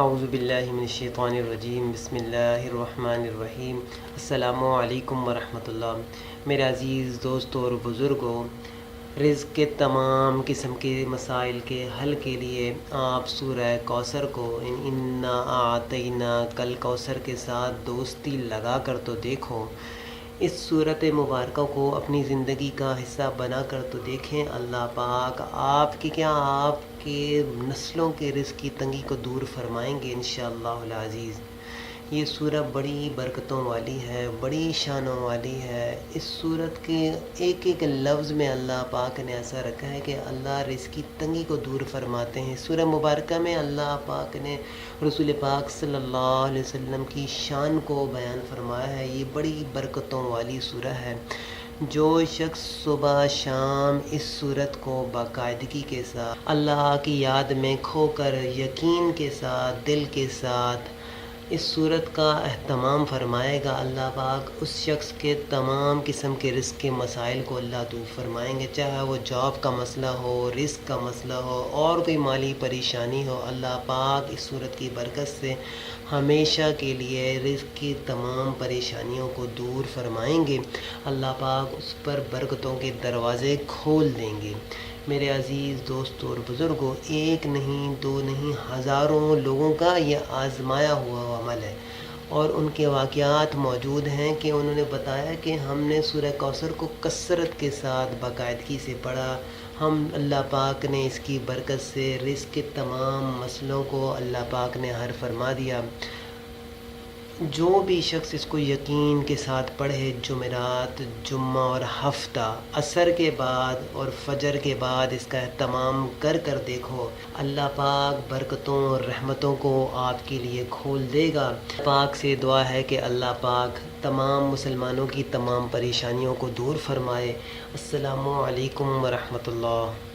اعوذ باللہ من الشیطان الرجیم، بسم اللہ الرحمن الرحیم۔ السلام علیکم ورحمۃ اللہ۔ میرے عزیز دوستوں اور بزرگوں، رزق کے تمام قسم کے مسائل کے حل کے لیے آپ سورہ کوثر کو انا اعطینا کل کوثر کے ساتھ دوستی لگا کر تو دیکھو۔ اس صورت مبارکہ کو اپنی زندگی کا حصہ بنا کر تو دیکھیں۔ اللہ پاک آپ کے نسلوں کے رزق کی تنگی کو دور فرمائیں گے انشاءاللہ العزیز۔ یہ سورہ بڑی برکتوں والی ہے، بڑی شانوں والی ہے۔ اس سورت کے ایک ایک لفظ میں اللہ پاک نے ایسا رکھا ہے کہ اللہ رزق کی تنگی کو دور فرماتے ہیں۔ سورہ مبارکہ میں اللہ پاک نے رسول پاک صلی اللہ علیہ وسلم کی شان کو بیان فرمایا ہے۔ یہ بڑی برکتوں والی سورہ ہے۔ جو شخص صبح شام اس سورت کو باقاعدگی کے ساتھ اللہ کی یاد میں کھو کر یقین کے ساتھ دل کے ساتھ اس صورت کا اہتمام فرمائے گا، اللہ پاک اس شخص کے تمام قسم کے رزق کے مسائل کو اللہ دور فرمائیں گے، چاہے وہ جاب کا مسئلہ ہو، رزق کا مسئلہ ہو، اور کوئی مالی پریشانی ہو۔ اللہ پاک اس صورت کی برکت سے ہمیشہ کے لیے رزق کی تمام پریشانیوں کو دور فرمائیں گے۔ اللہ پاک اس پر برکتوں کے دروازے کھول دیں گے۔ میرے عزیز دوستوں اور بزرگوں، ایک نہیں دو نہیں ہزاروں لوگوں کا یہ آزمایا ہوا عمل ہے، اور ان کے واقعات موجود ہیں کہ انہوں نے بتایا کہ ہم نے سورہ کوثر کو کثرت کے ساتھ باقاعدگی سے پڑھا۔ اللہ پاک نے اس کی برکت سے رزق کے تمام مسئلوں کو اللہ پاک نے حل فرما دیا۔ جو بھی شخص اس کو یقین کے ساتھ پڑھے، جمعرات، جمعہ اور ہفتہ، عصر کے بعد اور فجر کے بعد اس کا اہتمام کر کر دیکھو، اللہ پاک برکتوں اور رحمتوں کو آپ کے لیے کھول دے گا۔ پاک سے دعا ہے کہ اللہ پاک تمام مسلمانوں کی تمام پریشانیوں کو دور فرمائے۔ السلام علیکم ورحمۃ اللہ۔